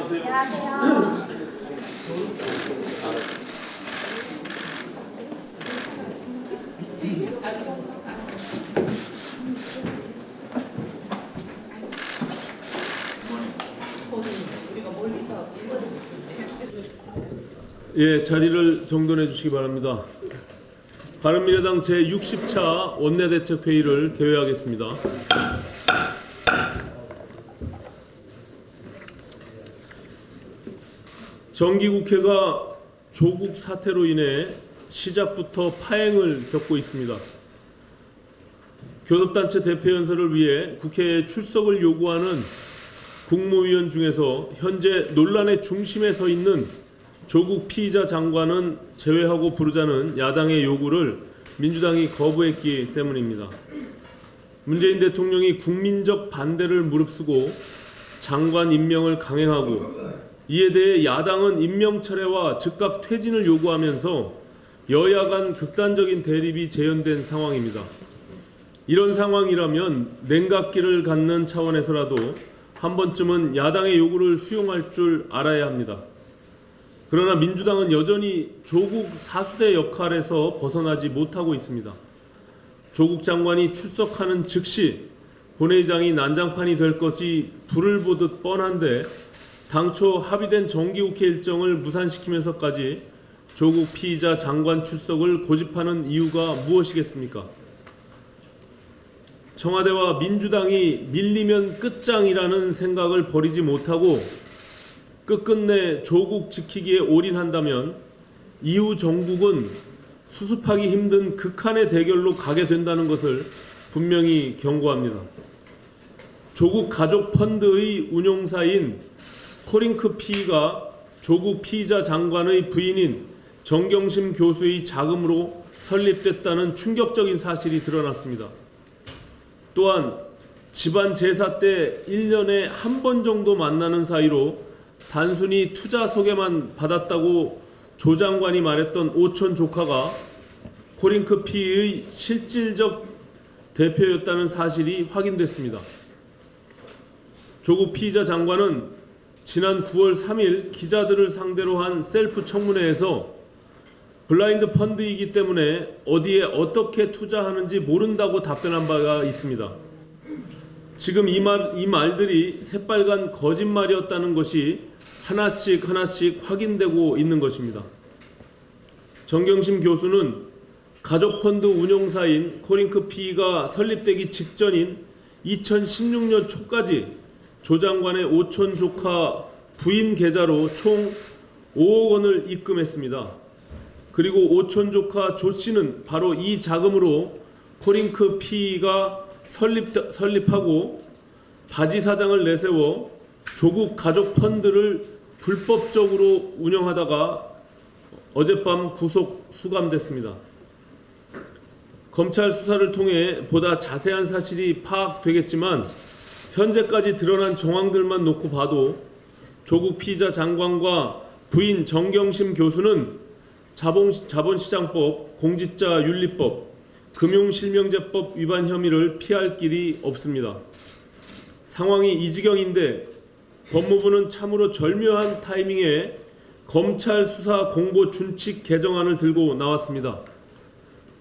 안녕하세요. 예, 자리를 정돈해 주시기 바랍니다. 바른미래당 제60차 원내대책회의를 개회하겠습니다. 정기국회가 조국 사태로 인해 시작부터 파행을 겪고 있습니다. 교섭단체 대표연설을 위해 국회에 출석을 요구하는 국무위원 중에서 현재 논란의 중심에 서 있는 조국 피의자 장관은 제외하고 부르자는 야당의 요구를 민주당이 거부했기 때문입니다. 문재인 대통령이 국민적 반대를 무릅쓰고 장관 임명을 강행하고 이에 대해 야당은 임명 철회와 즉각 퇴진을 요구하면서 여야 간 극단적인 대립이 재현된 상황입니다. 이런 상황이라면 냉각기를 갖는 차원에서라도 한 번쯤은 야당의 요구를 수용할 줄 알아야 합니다. 그러나 민주당은 여전히 조국 사수대 역할에서 벗어나지 못하고 있습니다. 조국 장관이 출석하는 즉시 본회의장이 난장판이 될 것이 불을 보듯 뻔한데 당초 합의된 정기국회 일정을 무산시키면서까지 조국 피의자 장관 출석을 고집하는 이유가 무엇이겠습니까? 청와대와 민주당이 밀리면 끝장이라는 생각을 버리지 못하고 끝끝내 조국 지키기에 올인한다면 이후 정국은 수습하기 힘든 극한의 대결로 가게 된다는 것을 분명히 경고합니다. 조국 가족 펀드의 운용사인 코링크 피의가 조국 피의자 장관의 부인인 정경심 교수의 자금으로 설립됐다는 충격적인 사실이 드러났습니다. 또한 집안 제사 때 1년에 한 번 정도 만나는 사이로 단순히 투자 소개만 받았다고 조 장관이 말했던 오촌 조카가 코링크 피의의 실질적 대표였다는 사실이 확인됐습니다. 조국 피의자 장관은 지난 9월 3일 기자들을 상대로 한 셀프 청문회에서 블라인드 펀드이기 때문에 어디에 어떻게 투자하는지 모른다고 답변한 바가 있습니다. 지금 이 말들이 새빨간 거짓말이었다는 것이 하나씩 확인되고 있는 것입니다. 정경심 교수는 가족펀드 운용사인 코링크 피의가 설립되기 직전인 2016년 초까지 조 장관의 오촌 조카 부인 계좌로 총 5억 원을 입금했습니다. 그리고 오촌 조카 조 씨는 바로 이 자금으로 코링크 피의가 설립하고 바지 사장을 내세워 조국 가족 펀드를 불법적으로 운영하다가 어젯밤 구속 수감됐습니다. 검찰 수사를 통해 보다 자세한 사실이 파악되겠지만 현재까지 드러난 정황들만 놓고 봐도 조국 피의자 장관과 부인 정경심 교수는 자본시장법, 공직자윤리법, 금융실명제법 위반 혐의를 피할 길이 없습니다. 상황이 이 지경인데 법무부는 참으로 절묘한 타이밍에 검찰 수사 공보 준칙 개정안을 들고 나왔습니다.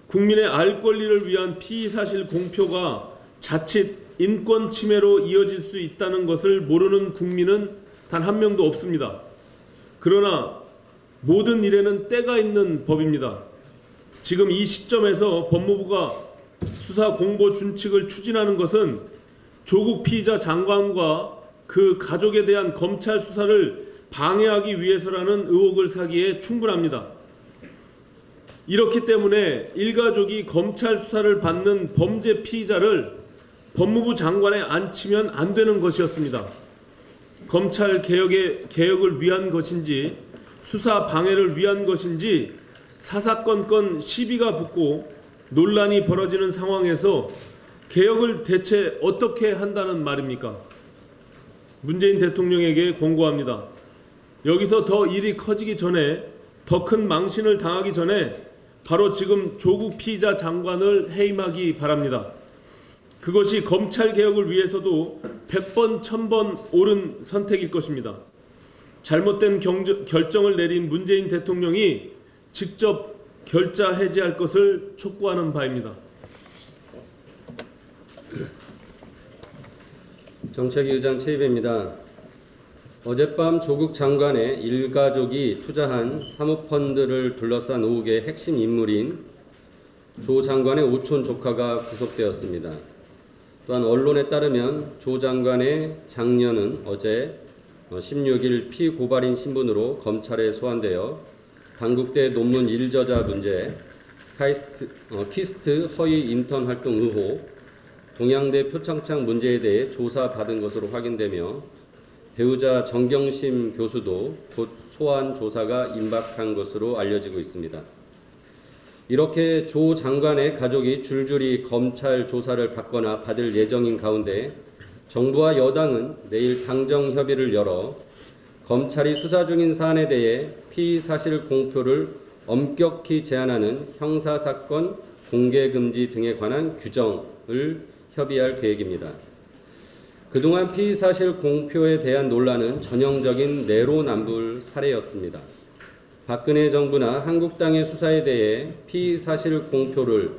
국민의 알 권리를 위한 피의 사실 공표가 자칫 인권 침해로 이어질 수 있다는 것을 모르는 국민은 단 한 명도 없습니다. 그러나 모든 일에는 때가 있는 법입니다. 지금 이 시점에서 법무부가 수사 공보 준칙을 추진하는 것은 조국 피의자 장관과 그 가족에 대한 검찰 수사를 방해하기 위해서라는 의혹을 사기에 충분합니다. 이렇기 때문에 일가족이 검찰 수사를 받는 범죄 피의자를 법무부 장관에 앉히면 안 되는 것이었습니다. 검찰 개혁을 위한 것인지 수사 방해를 위한 것인지 사사건건 시비가 붙고 논란이 벌어지는 상황에서 개혁을 대체 어떻게 한다는 말입니까? 문재인 대통령에게 권고합니다. 여기서 더 일이 커지기 전에, 더 큰 망신을 당하기 전에 바로 지금 조국 피의자 장관을 해임하기 바랍니다. 그것이 검찰 개혁을 위해서도 100번, 1000번 옳은 선택일 것입니다. 잘못된 결정을 내린 문재인 대통령이 직접 결자 해제할 것을 촉구하는 바입니다. 정책위 의장 최이배입니다. 어젯밤 조국 장관의 일가족이 투자한 사모펀드를 둘러싼 의혹의 핵심 인물인 조 장관의 오촌 조카가 구속되었습니다. 또한 언론에 따르면 조 장관의 장녀는 어제 16일 피고발인 신분으로 검찰에 소환되어 단국대 논문 일저자 문제, 키스트 허위 인턴 활동 의혹, 동양대 표창장 문제에 대해 조사받은 것으로 확인되며 배우자 정경심 교수도 곧 소환 조사가 임박한 것으로 알려지고 있습니다. 이렇게 조 장관의 가족이 줄줄이 검찰 조사를 받거나 받을 예정인 가운데 정부와 여당은 내일 당정 협의를 열어 검찰이 수사 중인 사안에 대해 피의 사실 공표를 엄격히 제한하는 형사사건 공개금지 등에 관한 규정을 협의할 계획입니다. 그동안 피의 사실 공표에 대한 논란은 전형적인 내로남불 사례였습니다. 박근혜 정부나 한국당의 수사에 대해 피의 사실 공표를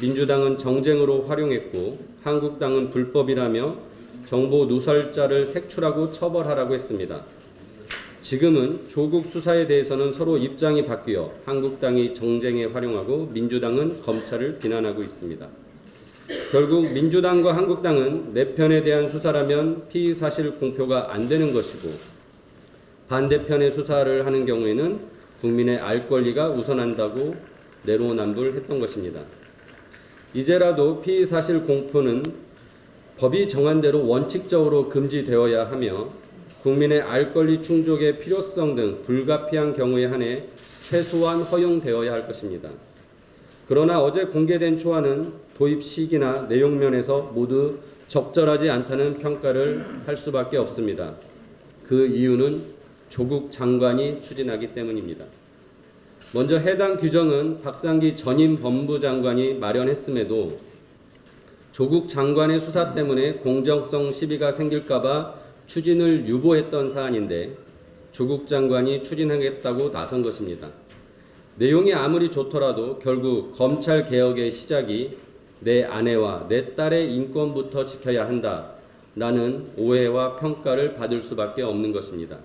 민주당은 정쟁으로 활용했고 한국당은 불법이라며 정보 누설자를 색출하고 처벌하라고 했습니다. 지금은 조국 수사에 대해서는 서로 입장이 바뀌어 한국당이 정쟁에 활용하고 민주당은 검찰을 비난하고 있습니다. 결국 민주당과 한국당은 내 편에 대한 수사라면 피의 사실 공표가 안 되는 것이고 반대편의 수사를 하는 경우에는 국민의 알 권리가 우선한다고 내로남불했던 것입니다. 이제라도 피의 사실 공표는 법이 정한 대로 원칙적으로 금지되어야 하며 국민의 알 권리 충족의 필요성 등 불가피한 경우에 한해 최소한 허용되어야 할 것입니다. 그러나 어제 공개된 초안은 도입 시기나 내용 면에서 모두 적절하지 않다는 평가를 할 수밖에 없습니다. 그 이유는 조국 장관이 추진하기 때문입니다. 먼저 해당 규정은 박상기 전임 법무장관이 마련했음에도 조국 장관의 수사 때문에 공정성 시비가 생길까봐 추진을 유보했던 사안인데 조국 장관이 추진하겠다고 나선 것입니다. 내용이 아무리 좋더라도 결국 검찰 개혁의 시작이 내 아내와 내 딸의 인권부터 지켜야 한다라는 오해와 평가를 받을 수밖에 없는 것입니다.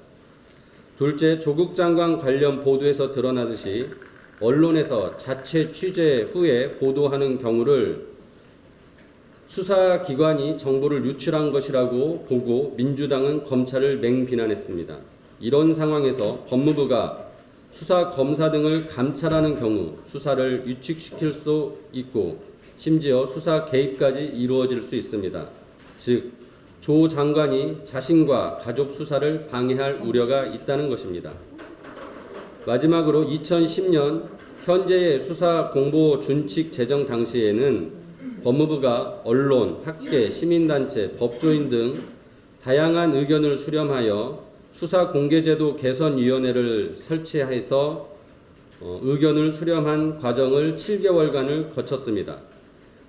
둘째, 조국 장관 관련 보도에서 드러나듯이 언론에서 자체 취재 후에 보도하는 경우를 수사기관이 정보를 유출한 것이라고 보고 민주당은 검찰을 맹비난했습니다. 이런 상황에서 법무부가 수사 검사 등을 감찰하는 경우 수사를 위축시킬 수 있고 심지어 수사 개입까지 이루어질 수 있습니다. 즉, 조 장관이 자신과 가족 수사를 방해할 우려가 있다는 것입니다. 마지막으로 2010년 현재의 수사 공보 준칙 제정 당시에는 법무부가 언론, 학계, 시민단체, 법조인 등 다양한 의견을 수렴하여 수사공개제도 개선위원회를 설치해서 의견을 수렴한 과정을 7개월간을 거쳤습니다.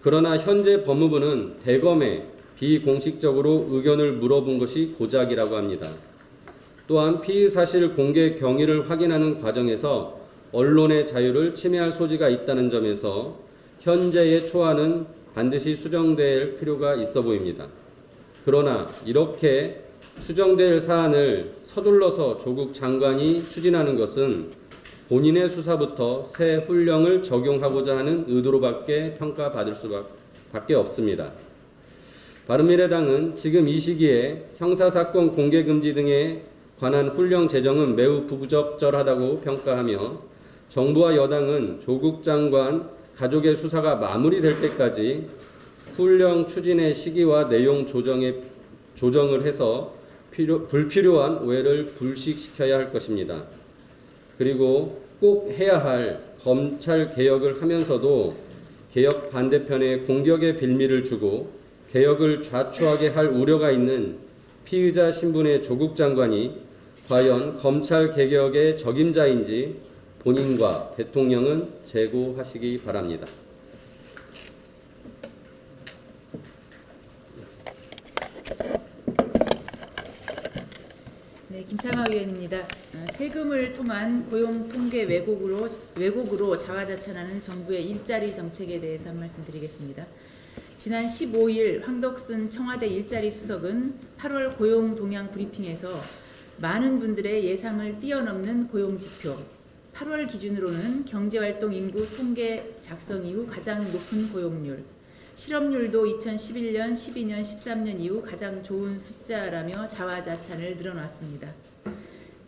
그러나 현재 법무부는 대검에 비공식적으로 의견을 물어본 것이 고작이라고 합니다. 또한 피의사실 공개 경위를 확인하는 과정에서 언론의 자유를 침해할 소지가 있다는 점에서 현재의 초안은 반드시 수정될 필요가 있어 보입니다. 그러나 이렇게 수정될 사안을 서둘러서 조국 장관이 추진하는 것은 본인의 수사부터 새 훈령을 적용하고자 하는 의도로밖에 평가받을 수밖에 없습니다. 바른미래당은 지금 이 시기에 형사사건 공개금지 등에 관한 훈령 제정은 매우 부적절하다고 평가하며 정부와 여당은 조국 장관 가족의 수사가 마무리될 때까지 훈령 추진의 시기와 내용 조정을 해서 불필요한 오해를 불식시켜야 할 것입니다. 그리고 꼭 해야 할 검찰 개혁을 하면서도 개혁 반대편에 공격의 빌미를 주고 개혁을 좌초하게 할 우려가 있는 피의자 신분의 조국 장관이 과연 검찰 개혁의 적임자인지 본인과 대통령은 재고하시기 바랍니다. 네, 김 김삼아 위원입니다. 세금을 통한 고용 통계 왜곡으로 자화자찬하는 정부의 일자리 정책에 대해서 한 말씀 드리겠습니다. 지난 15일 황덕순 청와대 일자리 수석은 8월 고용 동향 브리핑에서 많은 분들의 예상을 뛰어넘는 고용 지표, 8월 기준으로는 경제활동 인구 통계 작성 이후 가장 높은 고용률, 실업률도 2011년, 12년, 13년 이후 가장 좋은 숫자라며 자화자찬을 늘어놨습니다.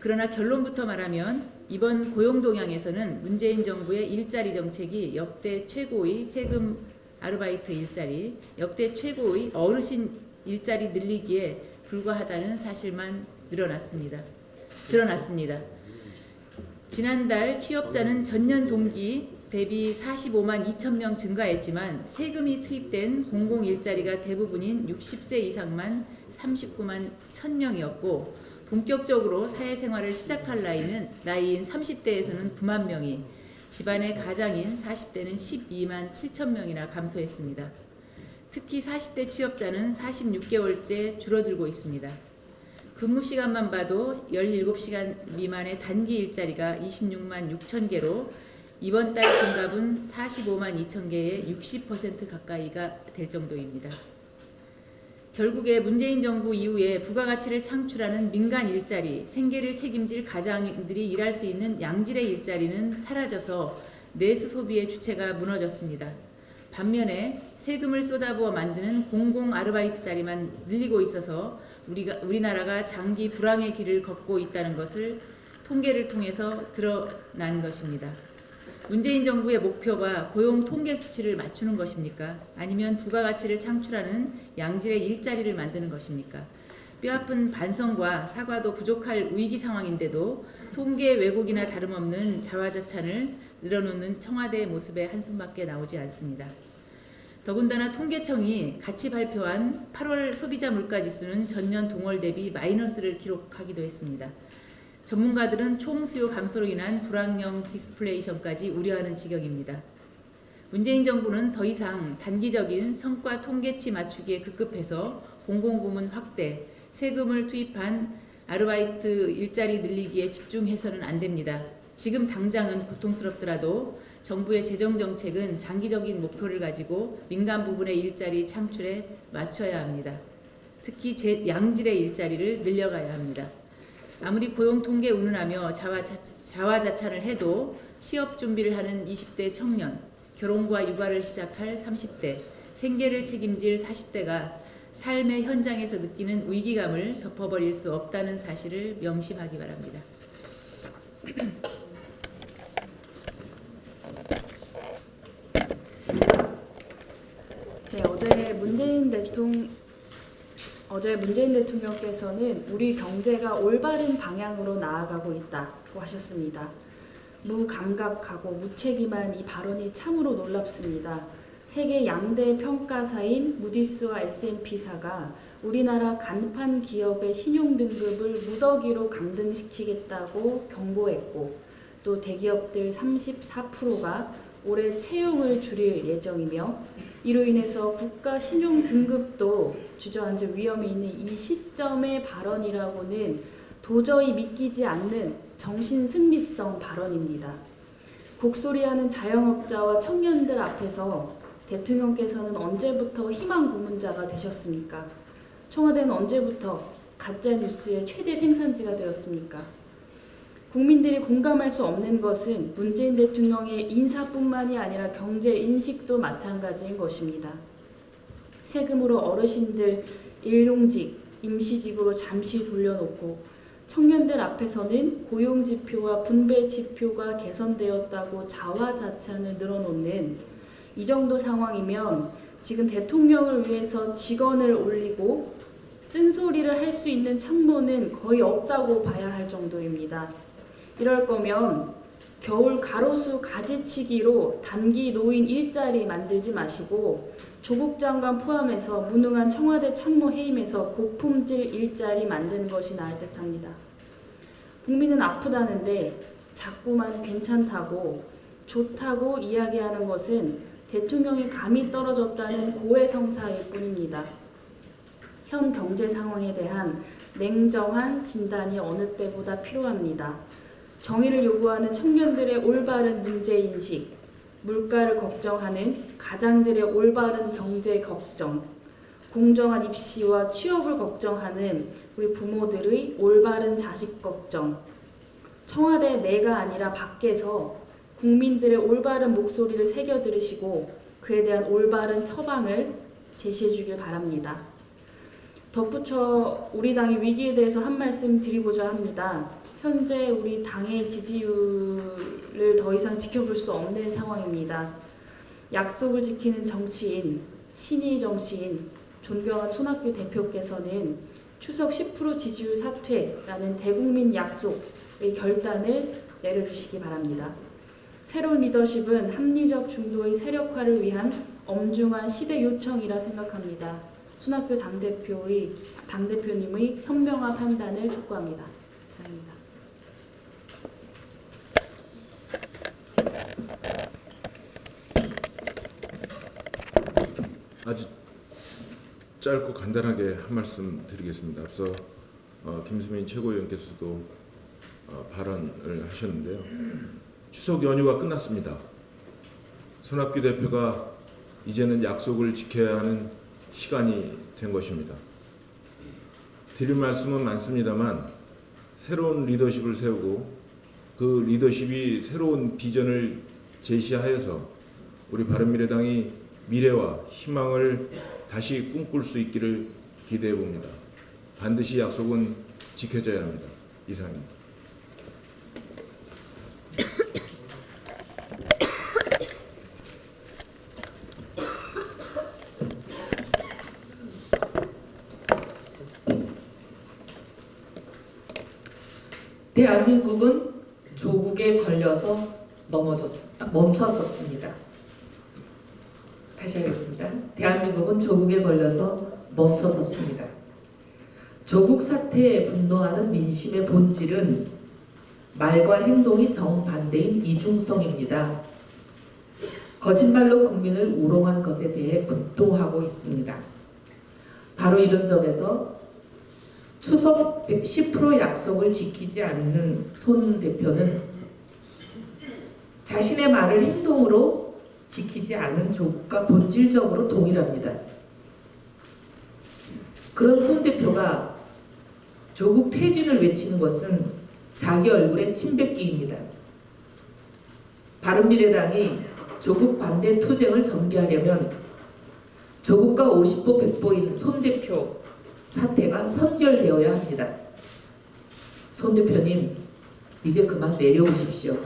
그러나 결론부터 말하면 이번 고용 동향에서는 문재인 정부의 일자리 정책이 역대 최고의 세금 아르바이트 일자리, 역대 최고의 어르신 일자리 늘리기에 불과하다는 사실만 드러났습니다. 지난달 취업자는 전년 동기 대비 45만 2천 명 증가했지만 세금이 투입된 공공 일자리가 대부분인 60세 이상만 39만 1천 명이었고 본격적으로 사회생활을 시작할 나이인 30대에서는 9만 명이, 집안의 가장인 40대는 12만 7천 명이나 감소했습니다. 특히 40대 취업자는 46개월째 줄어들고 있습니다. 근무 시간만 봐도 17시간 미만의 단기 일자리가 26만 6천 개로 이번 달 증갑은 45만 2천 개의 60% 가까이가 될 정도입니다. 결국에 문재인 정부 이후에 부가가치를 창출하는 민간 일자리, 생계를 책임질 가장들이 일할 수 있는 양질의 일자리는 사라져서 내수 소비의 주체가 무너졌습니다. 반면에 세금을 쏟아부어 만드는 공공 아르바이트 자리만 늘리고 있어서 우리나라가 장기 불황의 길을 걷고 있다는 것을 통계를 통해서 드러난 것입니다. 문재인 정부의 목표가 고용 통계 수치를 맞추는 것입니까? 아니면 부가가치를 창출하는 양질의 일자리를 만드는 것입니까? 뼈아픈 반성과 사과도 부족할 위기 상황인데도 통계 왜곡이나 다름없는 자화자찬을 늘어놓는 청와대의 모습에 한숨밖에 나오지 않습니다. 더군다나 통계청이 같이 발표한 8월 소비자 물가지수는 전년 동월 대비 마이너스를 기록하기도 했습니다. 전문가들은 총수요 감소로 인한 불황형 디스플레이션까지 우려하는 지경입니다. 문재인 정부는 더 이상 단기적인 성과 통계치 맞추기에 급급해서 공공부문 확대, 세금을 투입한 아르바이트 일자리 늘리기에 집중해서는 안 됩니다. 지금 당장은 고통스럽더라도 정부의 재정정책은 장기적인 목표를 가지고 민간 부분의 일자리 창출에 맞춰야 합니다. 특히 양질의 일자리를 늘려가야 합니다. 아무리 고용 통계 운운하며 자화자찬을 해도 취업 준비를 하는 20대 청년, 결혼과 육아를 시작할 30대, 생계를 책임질 40대가 삶의 현장에서 느끼는 위기감을 덮어버릴 수 없다는 사실을 명심하기 바랍니다. 네, 어제 문재인 대통령께서는 우리 경제가 올바른 방향으로 나아가고 있다고 하셨습니다. 무감각하고 무책임한 이 발언이 참으로 놀랍습니다. 세계 양대 평가사인 무디스와 S&P사가 우리나라 간판 기업의 신용 등급을 무더기로 강등시키겠다고 경고했고, 또 대기업들 34%가 올해 채용을 줄일 예정이며, 이로 인해서 국가 신용 등급도 주저앉을 위험이 있는 이 시점의 발언이라고는 도저히 믿기지 않는 정신승리성 발언입니다. 곡소리하는 자영업자와 청년들 앞에서 대통령께서는 언제부터 희망 고문자가 되셨습니까? 청와대는 언제부터 가짜뉴스의 최대 생산지가 되었습니까? 국민들이 공감할 수 없는 것은 문재인 대통령의 인사뿐만이 아니라 경제 인식도 마찬가지인 것입니다. 세금으로 어르신들 일용직, 임시직으로 잠시 돌려놓고 청년들 앞에서는 고용지표와 분배지표가 개선되었다고 자화자찬을 늘어놓는 이 정도 상황이면 지금 대통령을 위해서 직원을 올리고 쓴소리를 할 수 있는 참모는 거의 없다고 봐야 할 정도입니다. 이럴 거면 겨울 가로수 가지치기로 단기 노인 일자리 만들지 마시고 조국 장관 포함해서 무능한 청와대 참모 해임에서 고품질 일자리 만드는 것이 나을 듯합니다. 국민은 아프다는데 자꾸만 괜찮다고 좋다고 이야기하는 것은 대통령이 감이 떨어졌다는 고해성사일 뿐입니다. 현 경제 상황에 대한 냉정한 진단이 어느 때보다 필요합니다. 정의를 요구하는 청년들의 올바른 문제인식, 물가를 걱정하는 가장들의 올바른 경제 걱정, 공정한 입시와 취업을 걱정하는 우리 부모들의 올바른 자식 걱정, 청와대 내가 아니라 밖에서 국민들의 올바른 목소리를 새겨 들으시고 그에 대한 올바른 처방을 제시해 주길 바랍니다. 덧붙여 우리 당의 위기에 대해서 한 말씀 드리고자 합니다. 현재 우리 당의 지지율을 더 이상 지켜볼 수 없는 상황입니다. 약속을 지키는 정치인, 신의 정치인, 존경한 손학규 대표께서는 추석 10% 지지율 사퇴라는 대국민 약속의 결단을 내려주시기 바랍니다. 새로운 리더십은 합리적 중도의 세력화를 위한 엄중한 시대 요청이라 생각합니다. 손학규 당대표님의 현명한 판단을 촉구합니다. 감사합니다. 아주 짧고 간단하게 한 말씀 드리겠습니다. 앞서 김수민 최고위원께서도 발언을 하셨는데요. 추석 연휴가 끝났습니다. 손학규 대표가 이제는 약속을 지켜야 하는 시간이 된 것입니다. 드릴 말씀은 많습니다만 새로운 리더십을 세우고 그 리더십이 새로운 비전을 제시하여서 우리 바른미래당이 미래와 희망을 다시 꿈꿀 수 있기를 기대해 봅니다. 반드시 약속은 지켜져야 합니다. 이상입니다. 대한민국은 조국에 걸려서 멈췄었습니다. 다시 하겠습니다. 대한민국은 조국에 걸려서 멈춰섰습니다. 조국 사태에 분노하는 민심의 본질은 말과 행동이 정반대인 이중성입니다. 거짓말로 국민을 우롱한 것에 대해 분통하고 있습니다. 바로 이런 점에서 추석 10% 약속을 지키지 않는 손 대표는 자신의 말을 행동으로 지키지 않은 조국과 본질적으로 동일합니다. 그런 손 대표가 조국 퇴진을 외치는 것은 자기 얼굴에 침 뱉기입니다. 바른미래당이 조국 반대 투쟁을 전개하려면 조국과 50보 100보인 손 대표 사태가 선결되어야 합니다. 손 대표님, 이제 그만 내려오십시오.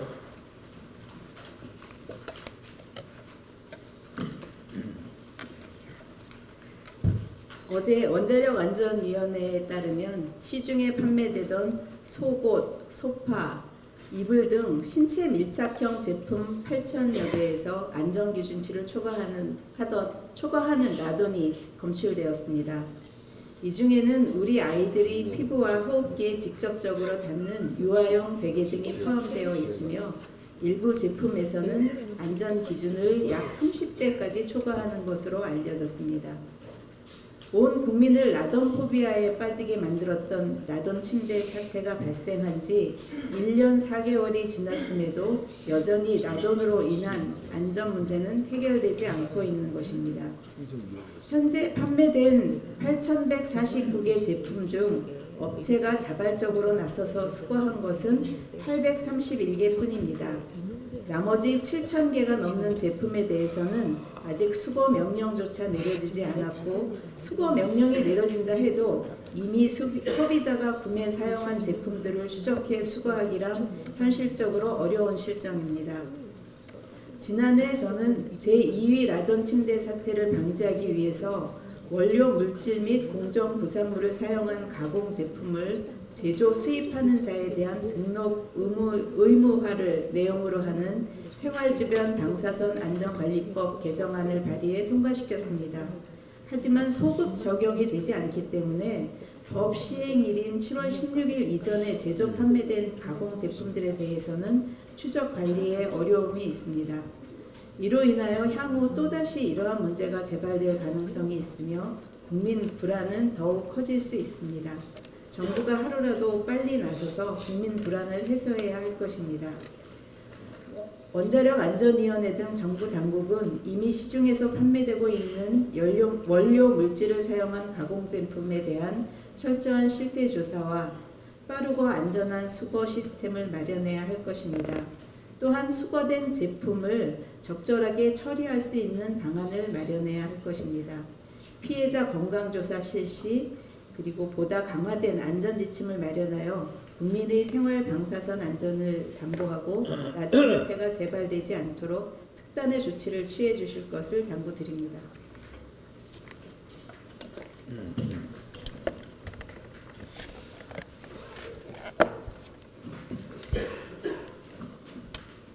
어제 원자력안전위원회에 따르면 시중에 판매되던 속옷, 소파, 이불 등 신체 밀착형 제품 8,000여 개에서 안전기준치를 초과하는 라돈이 검출되었습니다. 이 중에는 우리 아이들이 피부와 호흡기에 직접적으로 닿는 유아용 베개 등이 포함되어 있으며 일부 제품에서는 안전기준을 약 30배까지 초과하는 것으로 알려졌습니다. 온 국민을 라돈 포비아에 빠지게 만들었던 라돈 침대 사태가 발생한 지 1년 4개월이 지났음에도 여전히 라돈으로 인한 안전 문제는 해결되지 않고 있는 것입니다. 현재 판매된 8,149개 제품 중 업체가 자발적으로 나서서 수거한 것은 831개 뿐입니다. 나머지 7,000개가 넘는 제품에 대해서는 아직 수거 명령조차 내려지지 않았고 수거 명령이 내려진다 해도 이미 소비자가 구매 사용한 제품들을 추적해 수거하기란 현실적으로 어려운 실정입니다. 지난해 저는 제2위 라돈 침대 사태를 방지하기 위해서 원료 물질 및 공정 부산물을 사용한 가공 제품을 제조 수입하는 자에 대한 등록 의무화를 내용으로 하는 생활주변 방사선 안전관리법 개정안을 발의해 통과시켰습니다. 하지만 소급 적용이 되지 않기 때문에 법 시행일인 7월 16일 이전에 제조 판매된 가공 제품들에 대해서는 추적 관리에 어려움이 있습니다. 이로 인하여 향후 또다시 이러한 문제가 재발될 가능성이 있으며 국민 불안은 더욱 커질 수 있습니다. 정부가 하루라도 빨리 나서서 국민 불안을 해소해야 할 것입니다. 원자력안전위원회 등 정부 당국은 이미 시중에서 판매되고 있는 원료 물질을 사용한 가공제품에 대한 철저한 실태 조사와 빠르고 안전한 수거 시스템을 마련해야 할 것입니다. 또한 수거된 제품을 적절하게 처리할 수 있는 방안을 마련해야 할 것입니다. 피해자 건강조사 실시, 그리고 보다 강화된 안전지침을 마련하여 국민의 생활 방사선 안전을 담보하고 나중 사태가 재발되지 않도록 특단의 조치를 취해 주실 것을 당부드립니다.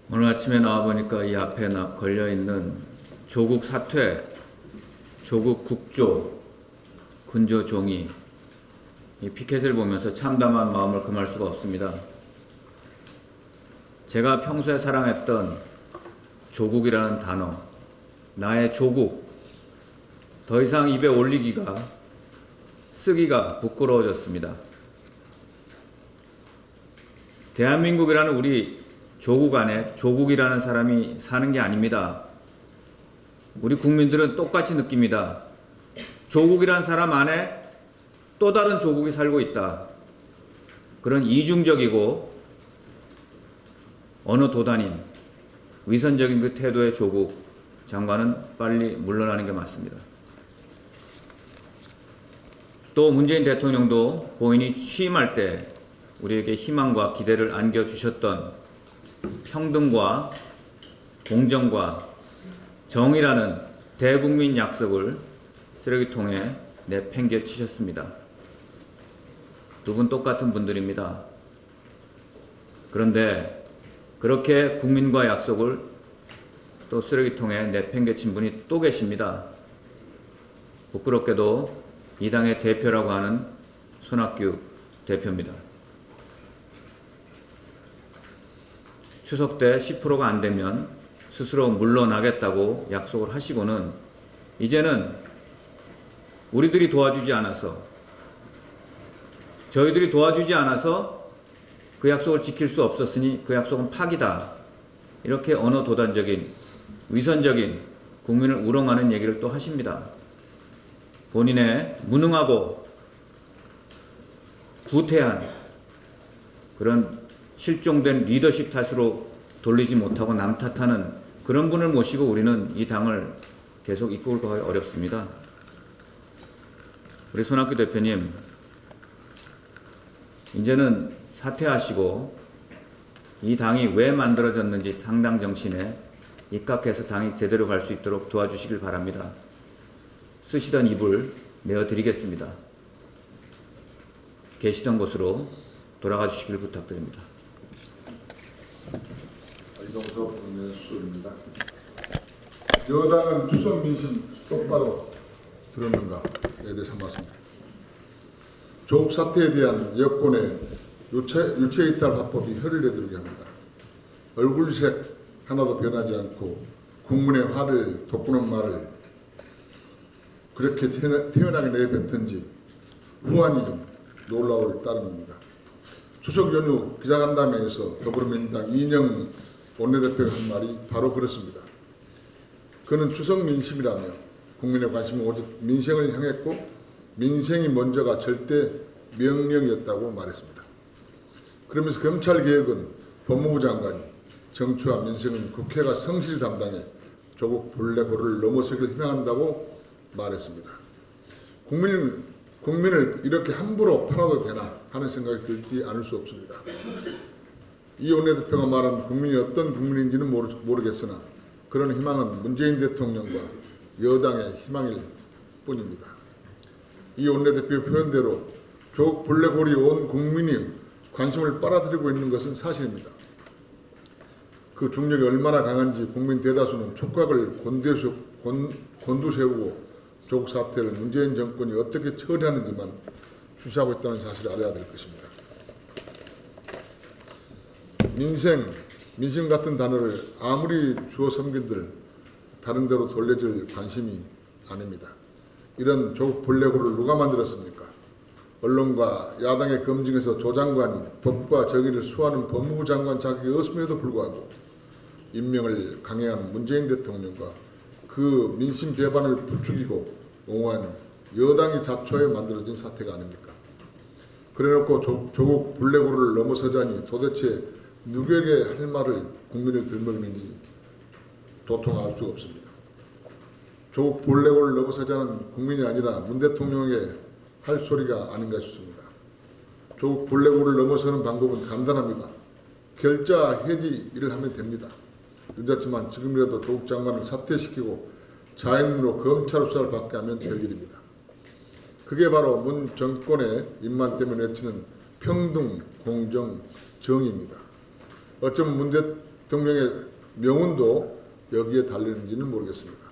오늘 아침에 나와보니까 이 앞에 걸려있는 조국 사퇴, 조국 국조, 군조 종이, 이 피켓을 보면서 참담한 마음을 금할 수가 없습니다. 제가 평소에 사랑했던 조국이라는 단어, 나의 조국, 더 이상 입에 올리기가, 쓰기가 부끄러워졌습니다. 대한민국이라는 우리 조국 안에 조국이라는 사람이 사는 게 아닙니다. 우리 국민들은 똑같이 느낍니다. 조국이라는 사람 안에 또 다른 조국이 살고 있다. 그런 이중적이고 언어 도단인 위선적인 그 태도의 조국 장관은 빨리 물러나는 게 맞습니다. 또 문재인 대통령도 본인이 취임할 때 우리에게 희망과 기대를 안겨주셨던 평등과 공정과 정의라는 대국민 약속을 쓰레기통에 내팽개치셨습니다. 두 분 똑같은 분들입니다. 그런데 그렇게 국민과 약속을 또 쓰레기통에 내팽개친 분이 또 계십니다. 부끄럽게도 이 당의 대표라고 하는 손학규 대표입니다. 추석 때 10%가 안 되면 스스로 물러나겠다고 약속을 하시고는 이제는 우리들이 도와주지 않아서, 저희들이 도와주지 않아서 그 약속을 지킬 수 없었으니 그 약속은 파기다. 이렇게 언어 도단적인, 위선적인, 국민을 우롱하는 얘기를 또 하십니다. 본인의 무능하고 구태한 그런 실종된 리더십 탓으로 돌리지 못하고 남 탓하는 그런 분을 모시고 우리는 이 당을 계속 이끌고 가기 어렵습니다. 우리 손학규 대표님, 이제는 사퇴하시고 이 당이 왜 만들어졌는지 당당 정신에 입각해서 당이 제대로 갈 수 있도록 도와주시길 바랍니다. 쓰시던 입을 내어드리겠습니다. 계시던 곳으로 돌아가 주시길 부탁드립니다. 이동석 의원입니다. 여당은 추석 민심 똑바로 들었는가에 대해서 말씀드립니다. 조국 사태에 대한 여권의 유체이탈 화법이 허리를 두르게 합니다. 얼굴색 하나도 변하지 않고 국민의 화를 돋구는 말을 그렇게 태연하게 내뱉은지 후환이 놀라울 따름입니다. 추석 연휴 기자간담회에서 더불어민주당 이인영 원내대표가 한 말이 바로 그렇습니다. 그는 추석 민심이라며 국민의 관심은 오직 민생을 향했고 민생이 먼저가 절대 명령이었다고 말했습니다. 그러면서 검찰개혁은 법무부 장관이, 정치와 민생은 국회가 성실히 담당해 조국 본래고를 넘어서길 희망한다고 말했습니다. 국민을 이렇게 함부로 팔아도 되나 하는 생각이 들지 않을 수 없습니다. 이 원내대표가 말한 국민이 어떤 국민인지는 모르겠으나 그런 희망은 문재인 대통령과 여당의 희망일 뿐입니다. 이 원내대표의 표현대로 조국 본래고리 온 국민이 관심을 빨아들이고 있는 것은 사실입니다. 그 중력이 얼마나 강한지 국민 대다수는 촉각을 곤두세우고 조국 사태를 문재인 정권이 어떻게 처리하는지만 주시하고 있다는 사실을 알아야 될 것입니다. 민심 같은 단어를 아무리 주어 섬긴들 다른 데로 돌려줄 관심이 아닙니다. 이런 조국 본래고를 누가 만들었습니까? 언론과 야당의 검증에서 조 장관이 법과 정의를 수호하는 법무부 장관 자격이 없음에도 불구하고 임명을 강행한 문재인 대통령과 그 민심 배반을 부추기고 옹호하는 여당이 잡초에 만들어진 사태가 아닙니까? 그래놓고 조국 블랙홀을 넘어서자니 도대체 누구에게 할 말을 국민을 들먹이는지 도통 알 수가 없습니다. 조국 블랙홀을 넘어서자는 국민이 아니라 문 대통령에게 할 소리가 아닌가 싶습니다. 조국 블랙홀을 넘어서는 방법은 간단합니다. 결자 해지를 하면 됩니다. 늦었지만 지금이라도 조국 장관을 사퇴시키고 자연으로 검찰 수사를 받게 하면 될 일입니다. 그게 바로 문 정권의 입만 때문에 외치는 평등, 공정, 정의입니다. 어쩌면 문 대통령의 명운도 여기에 달리는지는 모르겠습니다.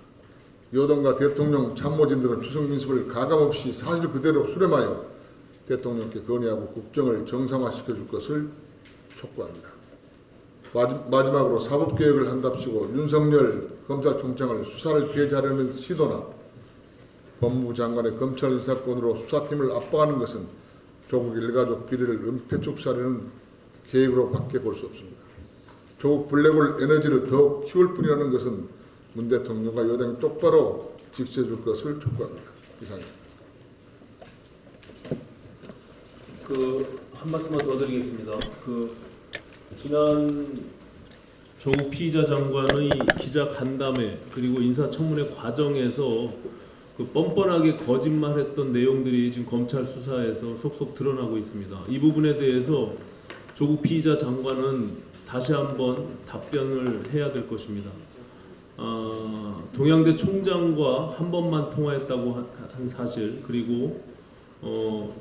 여당과 대통령 참모진들은 추석 민심을 가감없이 사실 그대로 수렴하여 대통령께 건의하고 국정을 정상화시켜줄 것을 촉구합니다. 마지막으로 사법개혁을 한답시고 윤석열 검찰총장을 수사를 폐지하려는 시도나 법무부 장관의 검찰 인사권으로 수사팀을 압박하는 것은 조국 일가족 비리를 은폐 축소하려는 계획으로 밖에 볼 수 없습니다. 조국 블랙홀 에너지를 더욱 키울 뿐이라는 것은 문 대통령과 여당이 똑바로 직시해줄 것을 촉구합니다. 이상입니다. 한 말씀만 더 드리겠습니다. 지난 조국 피의자 장관의 기자 간담회 그리고 인사청문회 과정에서 뻔뻔하게 거짓말했던 내용들이 지금 검찰 수사에서 속속 드러나고 있습니다. 이 부분에 대해서 조국 피의자 장관은 다시 한번 답변을 해야 될 것입니다. 동양대 총장과 한 번만 통화했다고 한 사실, 그리고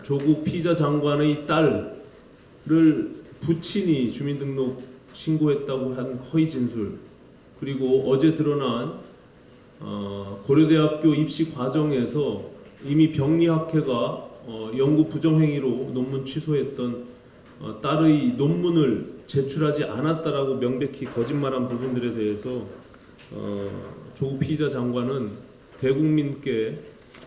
조국 피의자 장관의 딸을 부친이 주민등록 신고했다고 한 허위 진술, 그리고 어제 드러난 고려대학교 입시 과정에서 이미 병리학회가 연구 부정행위로 논문 취소했던 딸의 논문을 제출하지 않았다라고 명백히 거짓말한 부분들에 대해서 조국 피의자 장관은 대국민께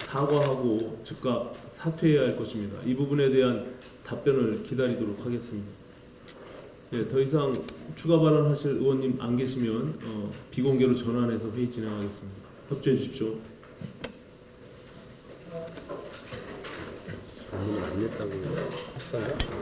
사과하고 즉각 사퇴해야 할 것입니다. 이 부분에 대한 답변을 기다리도록 하겠습니다. 네, 더 이상 추가 발언하실 의원님 안 계시면 비공개로 전환해서 회의 진행하겠습니다. 협조해 주십시오. 안 냈다고 했었나?